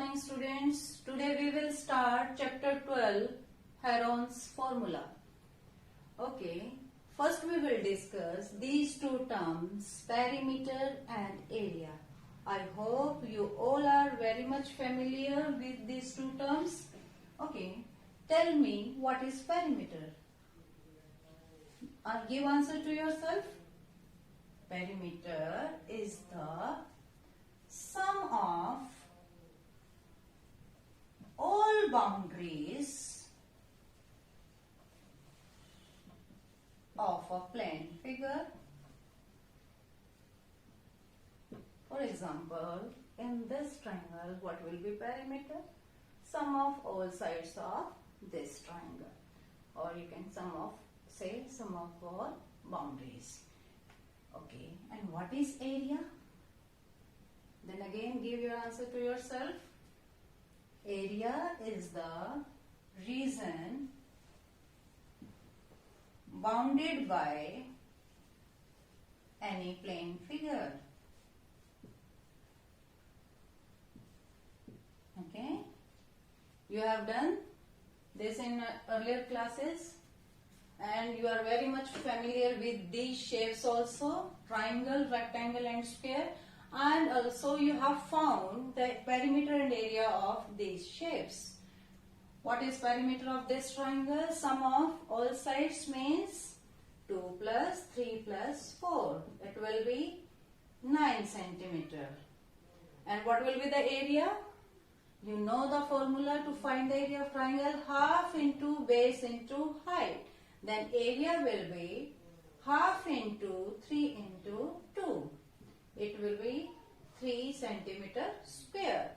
morning students. Today we will start chapter 12, Heron's formula. Okay, first we will discuss these two terms, perimeter and area. I hope you all are very much familiar with these two terms. Okay, tell me what is perimeter? Give answer to yourself. Perimeter is the sum of all boundaries of a plane figure. For example, in this triangle, what will be perimeter? Sum of all sides of this triangle, or you can sum of all boundaries. Okay, and what is area? Then again give your answer to yourself. Area is the region bounded by any plane figure. Okay, you have done this in earlier classes and you are very much familiar with these shapes also, triangle, rectangle and square. And also you have found the perimeter and area of these shapes. What is perimeter of this triangle? Sum of all sides means 2 plus 3 plus 4. It will be 9 centimeter. And what will be the area? You know the formula to find the area of triangle, half into base into height. Then area will be half into 3 into 2. It will be 3 centimeter square.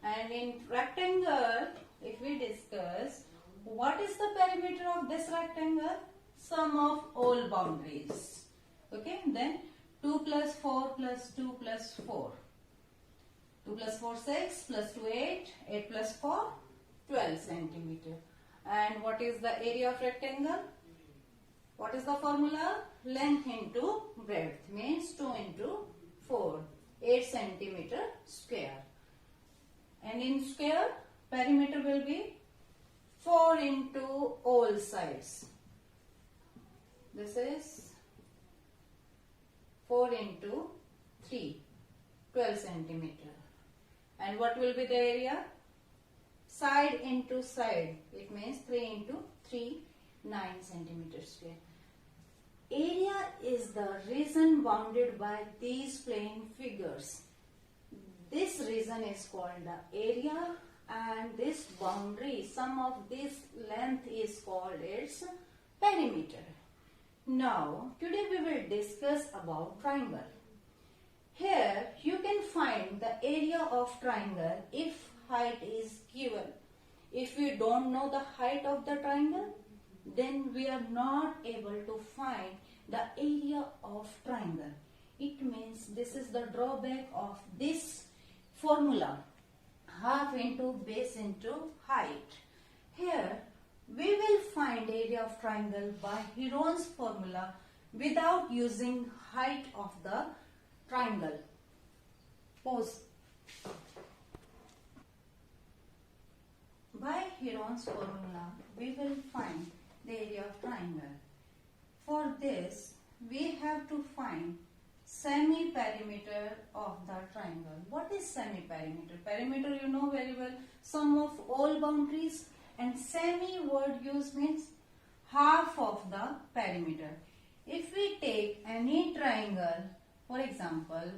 And in rectangle, if we discuss, what is the perimeter of this rectangle? Sum of all boundaries. Okay, then 2 plus 4 plus 2 plus 4. 2 plus 4, 6, plus 2, 8, 8 plus 4, 12 centimeter. And what is the area of rectangle? What is the formula? Length into breadth means 2 into 4, 8 centimeter square. And in square, perimeter will be 4 into all sides. This is 4 into 3, 12 centimeter. And what will be the area? Side into side. It means 3 into 3, 9 centimeter square. Area is the region bounded by these plane figures. This region is called the area and this boundary, sum of this length is called its perimeter. Now, today we will discuss about triangle. Here you can find the area of triangle if height is given. If we don't know the height of the triangle, then we are not able to find the area of triangle. It means this is the drawback of this formula, half into base into height. Here we will find area of triangle by Heron's formula without using height of the triangle. Pause. By Heron's formula we will find the area of triangle. For this, we have to find semi-perimeter of the triangle. What is semi-perimeter? Perimeter you know very well, sum of all boundaries, and semi word used means half of the perimeter. If we take any triangle, for example,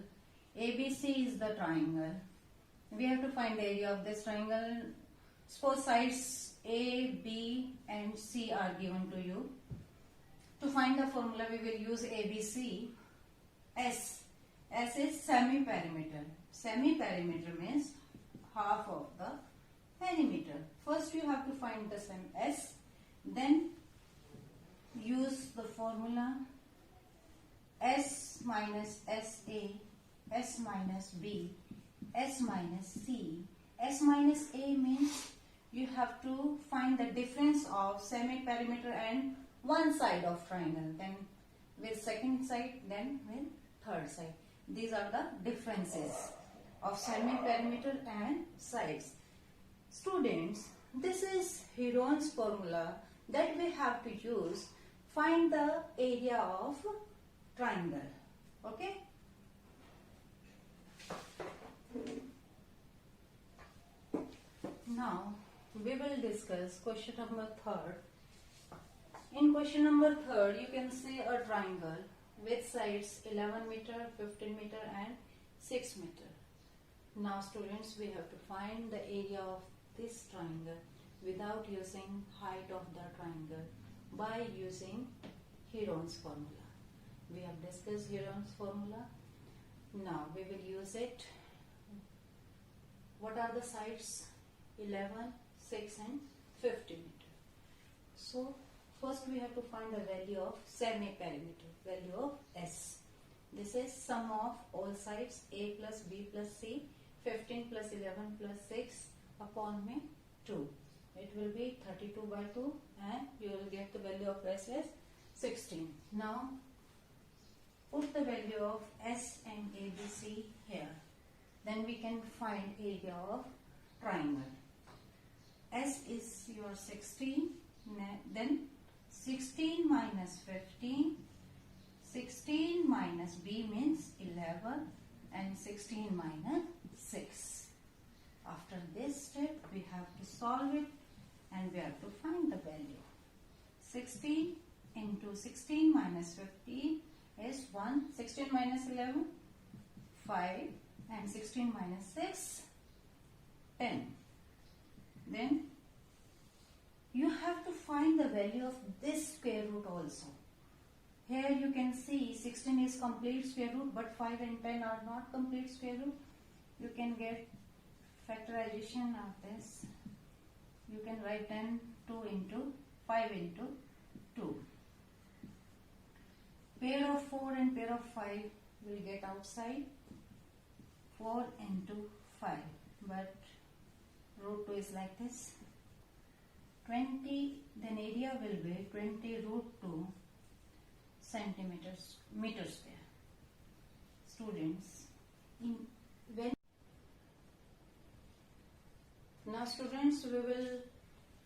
ABC is the triangle. We have to find the area of this triangle. Suppose sides A, B and C are given to you. To find the formula, we will use ABC. S is semi-perimeter. Semi-perimeter means half of the perimeter. First you have to find the sum S. Then use the formula S minus SA, S minus B, S minus C. S minus A means you have to find the difference of semi-perimeter and one side of triangle, then with second side, then with third side. These are the differences. of semi-perimeter and sides. Students, this is Heron's formula that we have to use. Find the area of triangle. Okay? Now, we will discuss question number 3rd. In question number 3rd, you can see a triangle with sides 11 meter, 15 meter and 6 meter. Now students, we have to find the area of this triangle without using height of the triangle by using Heron's formula. We have discussed Heron's formula. Now we will use it. What are the sides? 11, 6 and 50 meter. So first we have to find the value of semi-perimeter, value of S. This is sum of all sides A plus B plus C, 15 plus 11 plus 6 upon 2. It will be 32 by 2 and you will get the value of S as 16. Now put the value of S and ABC here. Then we can find area of triangle. S is your 16, then 16 minus 15, 16 minus B means 11 and 16 minus 6. After this step we have to solve it and we have to find the value. 16 into 16 minus 15 is 1, 16 minus 11, 5 and 16 minus 6, 10. Then you have to find the value of this square root also. Here you can see 16 is complete square root but 5 and 10 are not complete square root. You can get factorization of this. You can write 10 2 into 5 into 2. Pair of 4 and pair of 5 will get outside. 4 into 5 but root 2 is like this. 20, then area will be 20 root 2 centimeters meter square. Students, now students, we will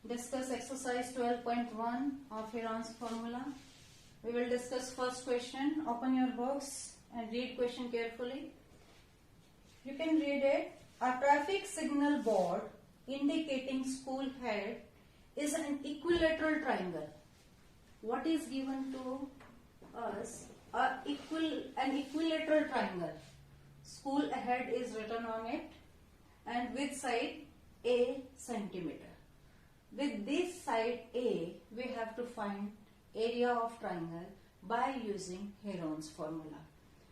discuss exercise 12.1 of Heron's formula. We will discuss first question. Open your books and read question carefully. You can read it. A traffic signal board indicating school head is an equilateral triangle. What is given to us? An equilateral triangle. School head is written on it and with side A centimeter. With this side A, we have to find area of triangle by using Heron's formula.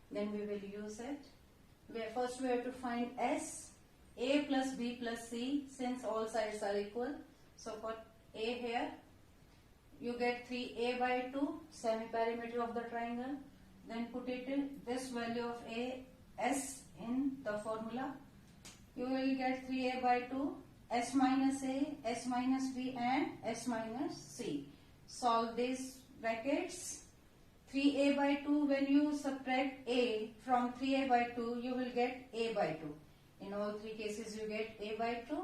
Then we will use it. First we have to find S. A plus B plus C, since all sides are equal. So for A here, you get 3A by 2, semi-perimeter of the triangle. Then put it in this value of A, S in the formula. You will get 3A by 2, S minus A, S minus B and S minus C. Solve these brackets. 3A by 2, when you subtract A from 3A by 2, you will get A by 2. In all three cases you get A by 2.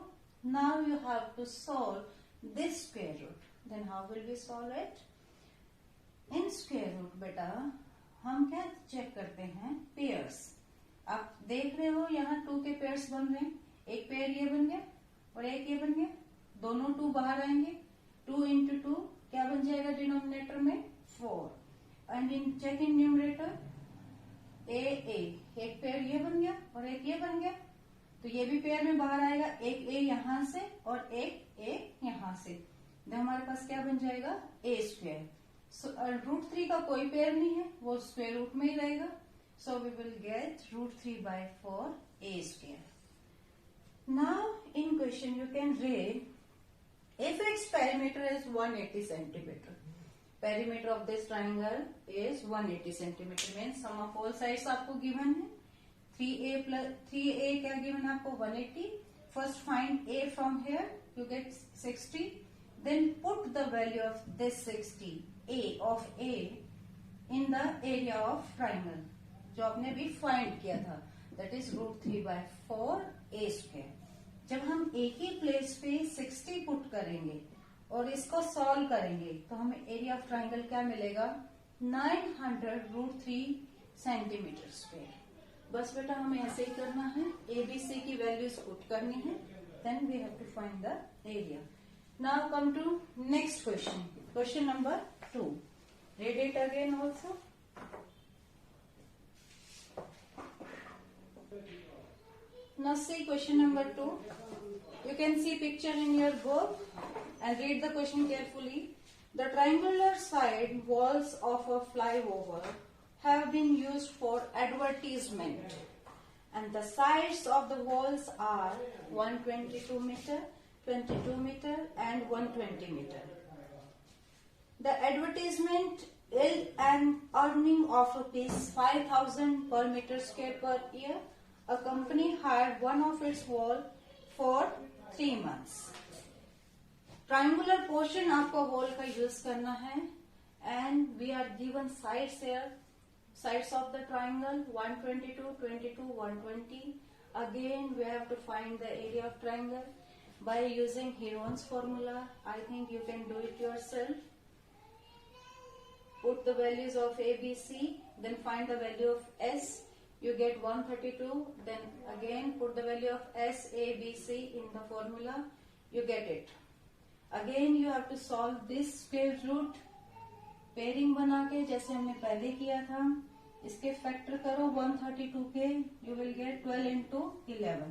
Now you have to solve this square root. Then how will we solve it? In square root बेटा हम क्या check करते हैं? Pairs. आप देख रहे हो यहाँ 2 के पेयर्स बन रहे हैं. एक पेयर ये बन गया और एक ये बन गया. दोनों 2 बाहर आएंगे. 2 into 2 क्या बन जाएगा डिनोमिनेटर में? 4. And in check in numerator a. एक पेयर ये बन गया और एक ये बन गया. तो ये भी पेयर में बाहर आएगा. एक ए यहाँ से और एक ए यहाँ से. तो हमारे पास क्या बन जाएगा? ए स्क्वायर. रूट 3 का कोई पेयर नहीं है, वो स्क्वायर रूट में ही रहेगा. So we will get root 3 by 4 a square. Now in question you can read if its perimeter is 180 centimeter. Perimeter of this triangle is 180 centimeter. Means sum of all sides आपको given है. 3A क्या given है आपको? 180. First find A from here. You get 60. Then put the value of this 60 of A in the area of triangle जो आपने भी find किया था. That is √3/4 a square. जब हम एक ही प्लेस पे 60 पुट करेंगे और इसको सॉल्व करेंगे तो हमें एरिया ऑफ ट्राइंगल क्या मिलेगा, 900√3 सेंटीमीटर स्क्वायर। बस बेटा हमें ऐसे ही करना है, ABC की वैल्यूज पुट करनी है, then we have to find the area. Now come to next question, question number 2। Read it again also. Now see question number 2. You can see picture in your book and read the question carefully. The triangular side walls of a flyover have been used for advertisement and the sides of the walls are 122 meter, 22 meter and 120 meter. The advertisement is an earning of ₹5,000 per meter square per year. A company hired one of its wall for 3 months. Triangular portion आपको wall का use करना है and we are given sides here. Sides of the triangle 122, 22, 120. Again we have to find the area of triangle by using Heron's formula. I think you can do it yourself. Put the values of A, B, C, then find the value of S. You get 132, then again put the value of S, A, B, C in the formula, you get it. Again you have to solve this square root, pairing बना के जैसे हमने पहले किया था, इसके factor करो 132 के, you will get 12 into 11।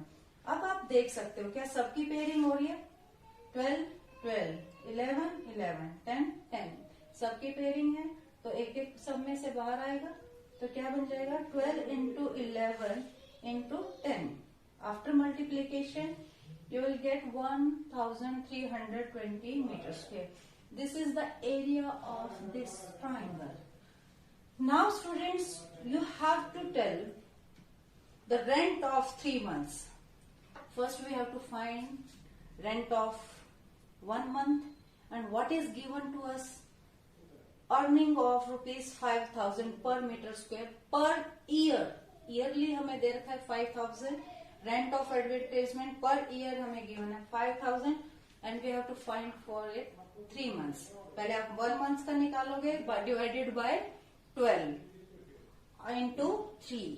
अब आप देख सकते हो क्या सबकी पेयरिंग हो रही है, 12, 12, 11, 11, 10, 10, सबकी पेयरिंग है, तो एक एक सब में से बाहर आएगा, तो क्या बन जाएगा 12 into 11 into 10। After multiplication you will get 1320 meter square. This is the area of this triangle. Now students, you have to tell the rent of 3 months. First we have to find rent of 1 month and what is given to us, earning of ₹5,000 per meter square per year. Yearly हमें दे रखा है 5,000, rent of advertisement per year हमें given है 5,000 and we have to find for it 3 months. पहले आप 1 month का निकालोगे divided by 12 into 3.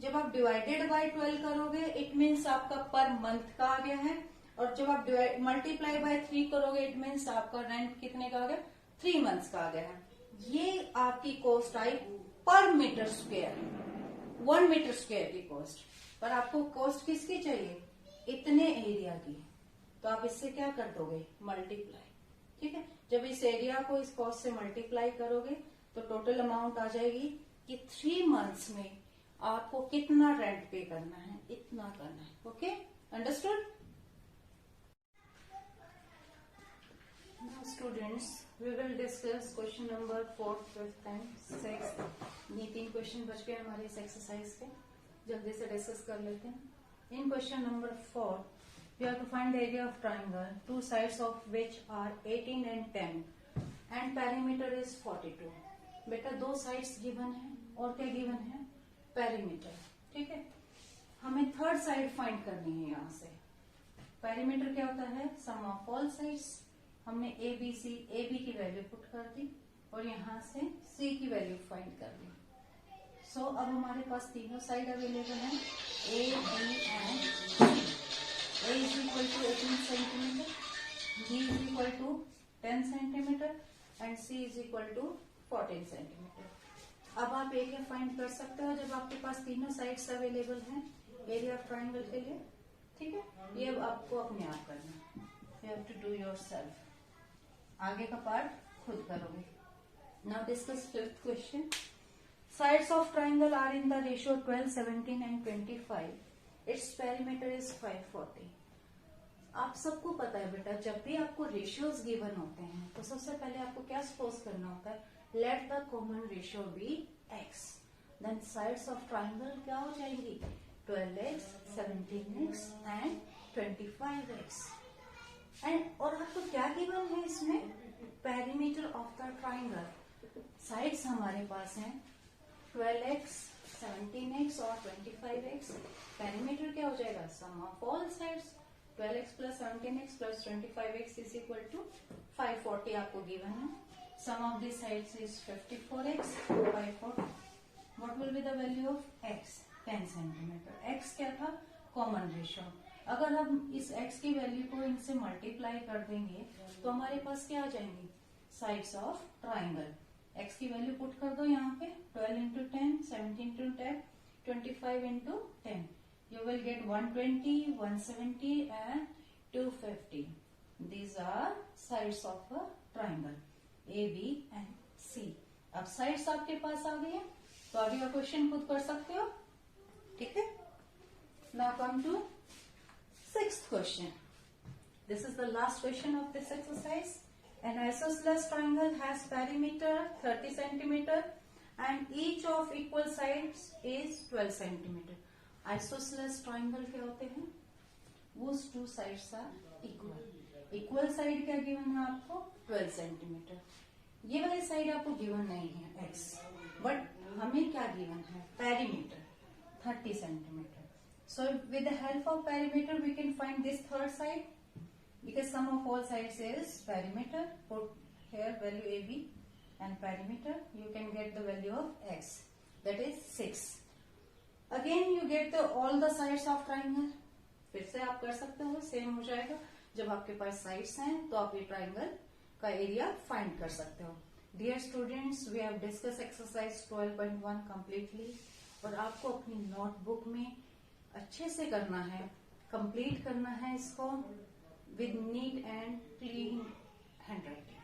जब आप divided by 12 करोगे it means आपका per month का आ गया है, और जब आप multiply by 3 करोगे it means आपका rent कितने का आ गया, 3 months का आ गया है। ये आपकी कॉस्ट आई पर मीटर स्क्वायर, 1 मीटर स्क्वायर की कॉस्ट। पर आपको कॉस्ट किसकी चाहिए, इतने एरिया की, तो आप इससे क्या कर दोगे, मल्टीप्लाई। ठीक है, जब इस एरिया को इस कॉस्ट से मल्टीप्लाई करोगे तो टोटल अमाउंट आ जाएगी कि 3 months में आपको कितना रेंट पे करना है, इतना करना है। Okay, understood. Now students, we will discuss question number 4, 5th and 6th। ये 3 क्वेश्चन बच गए हमारे इस एक्सरसाइज के, जल्दी से डिस्कस कर लेते हैं। In question number 4, you have to find the area of triangle, 2 sides of which are 18 and 10 and perimeter is 42। बेटा 2 sides given है और क्या given है, perimeter। ठीक है, हमें थर्ड साइड फाइंड करनी है। यहाँ से perimeter क्या होता है, sum of all sides। हमने ए बी की वैल्यू पुट कर दी और यहाँ से सी की वैल्यू फाइंड कर दी। सो अब हमारे पास तीनों साइड अवेलेबल है, A B and C. A is equal to 18 centimetre, B is equal to 10 centimetre and C is equal to 14 centimetre. अब आप एरिया फाइंड कर सकते हो जब आपके पास तीनों साइड्स अवेलेबल हैं एरिया ऑफ ट्राइंगल के लिए। ठीक है, ये अब आपको अपने आप करना है, you have to do yourself. आगे का पार्ट खुद करोगे। Now discuss 5th question. Sides of triangle are in the ratio 12, 17 and 25। Its perimeter is 540। आप सबको पता है बेटा, जब भी आपको रेशियोज गिवन होते हैं तो सबसे पहले आपको क्या सपोज करना होता है, let the common ratio be x, then sides of triangle क्या हो जाएंगी, 12x, 17x and 25x। And और आपको क्या गिवन है इसमें, perimeter of the triangle. Sides हमारे पास हैं 12x, 17x और 25x। पेरीमीटर क्या हो जाएगा, sum of all sides 12x plus 17x plus 25x is equal to 540 आपको गिवन है। Sum of this sides is 54x 540। What will be the value of x, 10 centimetre. x क्या था, common ratio. अगर हम इस x की value को इनसे मल्टीप्लाई कर देंगे तो हमारे पास क्या आ जाएंगी, साइड्स ऑफ ट्राइंगल। x की वैल्यू पुट कर दो यहाँ पे, 12 into 10, 17 into 10, 25 into 10, you will get 120, 170 and 250. These are sides of a triangle A, B and C. अब साइड्स आपके पास आ गई है तो अभी आप क्वेश्चन खुद कर सकते हो, ठीक है। Now come to sixth question. This is the last question of this exercise. An isosceles triangle has perimeter 30 centimeter and each of equal sides is 12 centimeter. Isosceles triangle क्या होते हैं, whose two sides are equal. Equal side क्या given है आपको, 12 centimetre. ये वाली side आपको given नहीं है x, बट हमें क्या गिवन है, perimeter 30 centimetre. So with the help of perimeter we can find this third side, because sum of all sides is perimeter. Put here value AB and perimeter, you can get the value of x, that is 6. Again you get the all the sides of triangle. फिर से आप कर सकते हो, same हो जाएगा। जब आपके पास साइड्स हैं तो आप ये ट्राइंगल का एरिया फाइंड कर सकते हो। Dear students, we have discuss exercise 12.1 completely, और आपको अपनी नोटबुक में अच्छे से करना है, कंप्लीट करना है इसको with neat and clean handwriting.